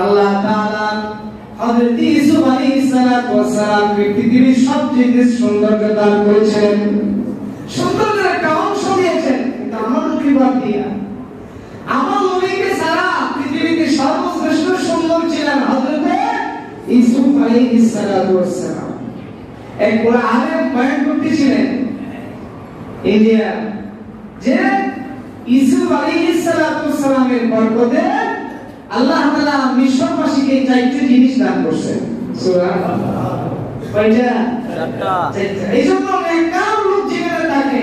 [SPEAKER 1] আল্লাহ তাআলা হযরত ইসা আলাইহিস সালামকে পৃথিবীর সবচেয়ে সৌন্দর্য দান করেছেন, সৌন্দর্যের একটা অংশ দিয়েছেন। কিন্তু আমার নবী বাদ দিয়া, আমার নবীকে ছাড়া পৃথিবীতে সর্বশ্রেষ্ঠ সুন্দর ছিলেন হযরত ইসা আলাইহিস সালাম। এক বড় আলেম বয়ান করতেছিলেন ইন্ডিয়া, যে ইসা আলাইহিস সালামের বরকতে আল্লাহ তাআলা মিশরবাসীকে চারটি জিনিস দান করেছেন। সুবহানাল্লাহ। কয়টা? চারটা। এইজন্য নেককার লোক জীবনে থাকে,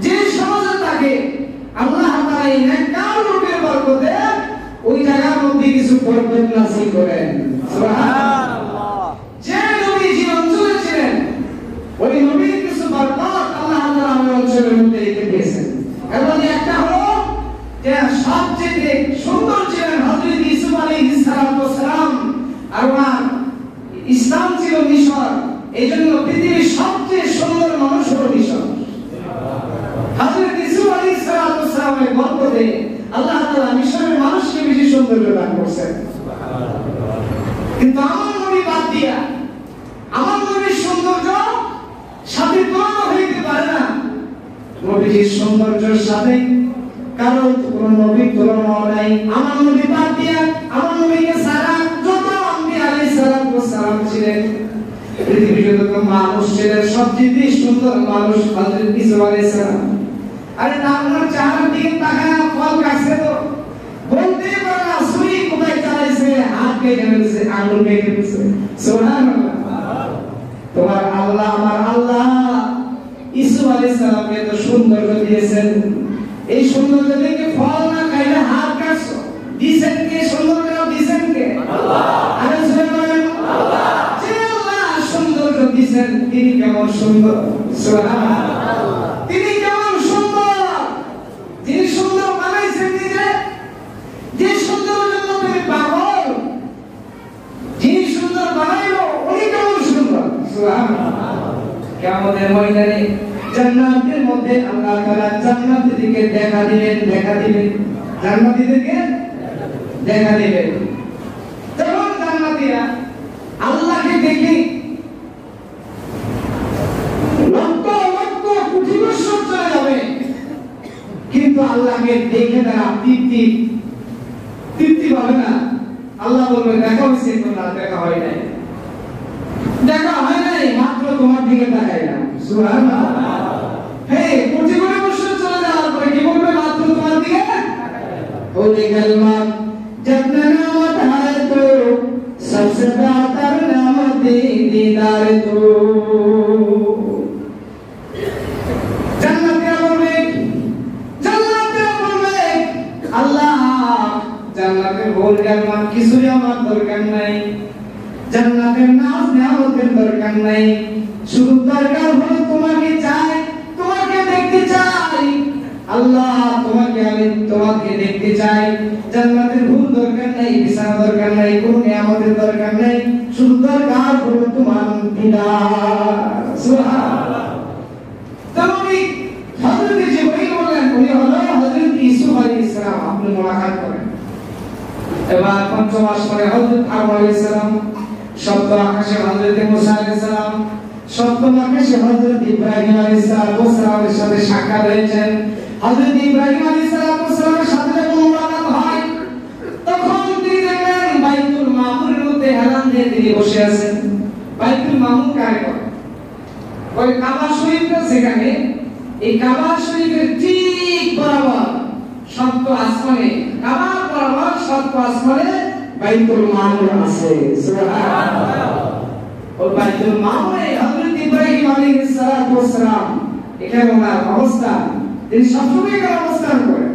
[SPEAKER 1] যে সমাজে থাকে, আল্লাহ তাআলা এই নেককার লোকের বরকতে ওই জায়গার মধ্যে কিছু বরকত নাযিল করেন। সুবহানাল্লাহ। যে নবী যে অঞ্চলে ছিলেন, ওই নবীর কিছু বরকত আল্লাহ তাআলা ওই অঞ্চলের মধ্যে রেখে দিয়েছেন। এবং একটা হলো যে সবচেয়ে সুন্দর ছিলেন হযরত ইসা আলাইহিস সালাম। আর ইসলাম ছিল মিশর, এইজন্য পৃথিবীর সবচেয়ে সুন্দর মানুষ হলো মিশর। হযরত ইসা আলাইহিস সালামের বরকতে আল্লাহ তাআলা মিশরের মানুষকে বেশি সৌন্দর্য দান করেছেন। কিন্তু আমার নবী বাদ দিয়া, আমার নবীর সৌন্দর্য সাথে তুলনা হইতে পারে না। নবীর সৌন্দর্যের সাথে কারো কোনো নবীর তুলনা নাই। আমার নবী বাদ দিয়া, আমার নবীকে ছাড়া যত আম্বিয়া আলাইহিস সালাম ছিলেন, পৃথিবীতে যত মানুষ ছিলেন, সবচেয়ে সুন্দর মানুষ হযরত ইসা আলাইহিস সালাম। আরে আপনার চারদিকে তাকায় ফল কাটছে তো বলতে পারে না, ছুরি কোথায় চালাইছে, হাত কেটে ফেলছে, আঙুল কেটে ফেলছে। সুবহানাল্লাহ। তোমার আল্লাহ, আমার আল্লাহ ইসা আলাইহিস সালামকে তো সৌন্দর্য দিয়েছেন। এই সৌন্দর্য দেখে ফল না খাইলে হাত কাটছো, দিয়েছেন কে? সৌন্দর্য দিয়েছেন কে? আল্লাহ। আরে সুবহানাল্লাহ। আল্লাহ। যে আল্লাহ সৌন্দর্য দিয়েছেন, তিনি কেমন সুন্দর। সুবহানাল্লাহ। তিনি কেমন সুন্দর, যিনি সুন্দর বানাইছেন নিজে, যে সুন্দরের জন্য তুমি পাগল, যিনি সুন্দর বানাইলো উনি কেমন সুন্দর। সুবহানাল্লাহ। কিয়ামতের ময়দানে জান্নাতের মধ্যে আল্লাহ তাআলা জান্নাতীদেরকে দেখা দিবেন, জান্নাতীদেরকে দেখা দিবেন। যখন জান্নাতীরা আল্লাহকে দেখে লক্ষ লক্ষ কোটি বছর চলে যাবে, কিন্তু আল্লাহকে দেখে তারা তৃপ্তি পাবে না। আল্লাহ বলবে দেখা হয়েছে, না দেখা হয় নাই, মাত্র তোমার দিকে তাকাইলাম। সুবহানাল্লাহ। হে কোটি কোটি বছর চলে যাওয়ার পরে কি বলবে? মাত্র তোমার দিকে বলে গেলাম। जब नामत है तो सबसे बेहतर नामत दीदार तो जन्नत बोलबे আল্লাহ জান্নাতে বল গেলাম কিছুই আমার দরকার নাই, জান্নাতের নাজ নেয়ামতের দরকার নাই, শুধু দরকার হলো তোমাকে চাই, তোমাকে দেখতে চাই। আল্লাহ তোমাকে দেখতে চাই। জান্নাতের ভুল দরকার নাই, বিছানা দরকার নাই, কোনো নিয়ামতের দরকার নাই, শুধু দরকার হলো তোমার দিদার। সুবহানাল্লাহ। তবে হযরত জিবরাইল বললেন, উনি হলো হযরত ইসা আলাইহিস সালাম। আপনি মুলাকাত করেন। এবার পঞ্চম আসমানে হযরত আদম আলাইহিস সালাম, সপ্তম আকাশে হযরত মুসা আলাইহিস সালাম, সপ্তম আকাশে হযরত ইব্রাহিম আলাইহিস সালামের সাথে সাক্ষাৎ হয়েছেন। হযরত ইব্রাহিম আলাইহিস সালামের সাথে যখন মুলাকাত হয় তখন তিনি দেখলেন বাইতুল মামুরের মধ্যে হেলান দিয়ে তিনি বসে আছেন। বাইতুল মামুর কাকে বলে? ওই কাবা শরীফটা সেখানে, এই কাবা শরীফের ঠিক বরাবর সপ্ত আসমানে, কাবার বরাবর সপ্ত আসমানে বাইতুল মামুর আছে। সুবহানাল্লাহ। ওই বাইতুল মামুরে হযরত ইব্রাহিম আলাইহিস সালাম এখানে ওনার অবস্থান, তিনি সবসময় এখানে অবস্থান করেন।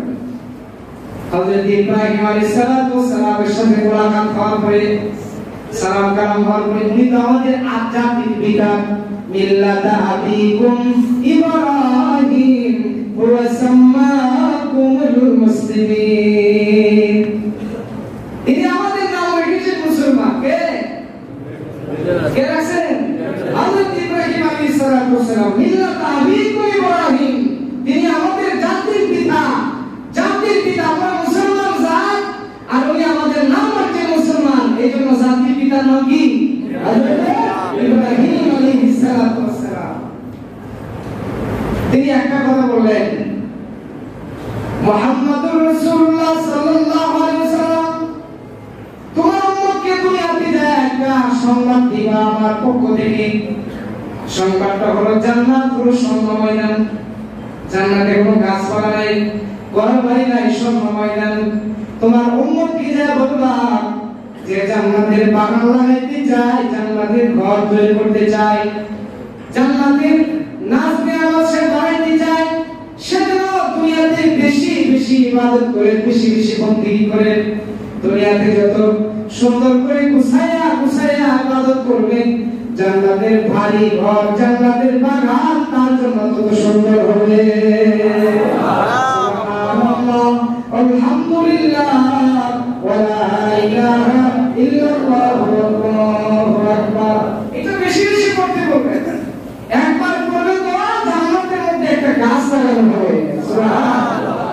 [SPEAKER 1] হযরত ইব্রাহিম আলাইহিস সালামের সাথে মুলাকাত হওয়ার পরে, সালাম কালাম হওয়ার পরে উনি তো আমাদের আধ্যাত্মিক পিতা, মিল্লাতা আবিকুম ইব্রাহিম ওয়া সাম্মাকুমুল মুসলিমিন। তিনি আমাদের নাম রেখেছেন মুসলমান। কে রাখছেন? হযরত ইব্রাহিম আলাইহিস সালাম মিল্লাতা আবিকুম ইব্রাহিম, তিনি আমাদের জাতির পিতা। জাতির পিতা, আমরা মুসলমান জাত, আর উনি আমাদের নাম রাখছেন মুসলমান। এইজন্য জাতির পিতার নাম কি? হযরত ইব্রাহিম আলাইহিস সালাম। তিনি একটা কথা বললেন, মুহাম্মাদুর রাসূলুল্লাহ সাল্লাল্লাহু আলাইহি ওয়াসাল্লাম, তোমার উম্মতকে দুনিয়াতে একটা সংবাদ দিবা আমার পক্ষ থেকে। সংবাদটা হলো জান্নাত পুরো স্বর্ণ ময়দান। জান্নাতে কোনো গাছপালা নাই, ঘর বাড়ি নাই, স্বর্ণ ময়দান। তোমার উম্মতকে যা বলবা যে জান্নাতের বাগান লাগাইতে চাই, জান্নাতের ঘর তৈরি করতে চাই, জান্নাতের নাচ নেওয়া সে বাড়াইতে চাই, সেজন্য দুনিয়াতে বেশি বেশি ইবাদত করে, বেশি বেশি বন্দেগী করে, দুনিয়াতে যত সুন্দর করে গুছায়া গুছায়া ইবাদত করবে, জান্নাতের বাড়ি ঘর, জান্নাতের বাগান তার জন্য তত সুন্দর হবে। সুবহানাল্লাহ, আলহামদুলিল্লাহ, ওয়া লা ইলাহা ইল্লাল্লাহ, আল্লাহু আকবার। এটা বেশি বেশি করতে বলবে। একবার করলে তো জান্নাতের মধ্যে একটা গাছ লাগানো হবে। সুবহানাল্লাহ।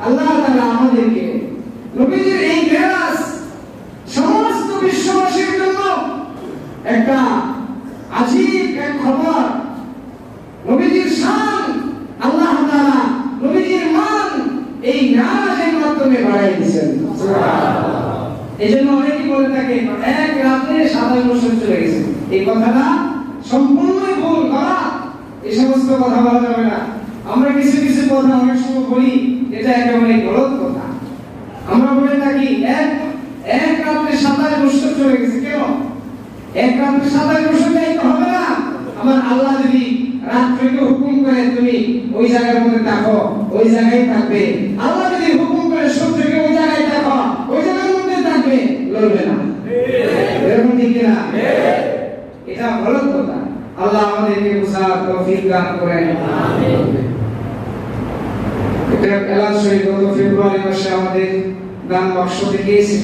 [SPEAKER 1] আল্লাহ তাআলা আমাদেরকে নবীজির এই মেরাজ সমস্ত বিশ্ববাসীর জন্য একটা আজীব এক খবর। নবীজির শান আল্লাহ তাআলা, নবীজির মান এই মেরাজের মাধ্যমে বাড়াই দিয়েছেন। সুবহানাল্লাহ। এজন্য অনেকেই বলে থাকে এক রাতে 27 বছর চলে গেছে। এই কথাটা সম্পূর্ণই ভুল কথা। এই সমস্ত কথা বলা যাবে না। আমরা কিছু কিছু কথা অনেক সময় বলি, এটা একেবারে গলত কথা। আমরা বলে থাকি এক রাতে 27 বছর চলে গেছে। কেন এক রাতে 27 বছর যাইতে হবে না? আমার আল্লাহ যদি রাত্রিকে হুকুম করে তুমি ওই জায়গার মধ্যে থাকো, ওই জায়গায় থাকবে। আল্লাহ যদি হুকুম করে সূর্যকে ওই জায়গায় থাকো, ওই জায়গার মধ্যে থাকবে, লড়বে না। এরকম ঠিক না? এটা গলত কথা। আল্লাহ আমাদেরকে বুঝার তৌফিক দান করেন। আমিন। এটা এলান শরীফ গত ফেব্রুয়ারি মাসে আমাদের দান বাক্স থেকে 40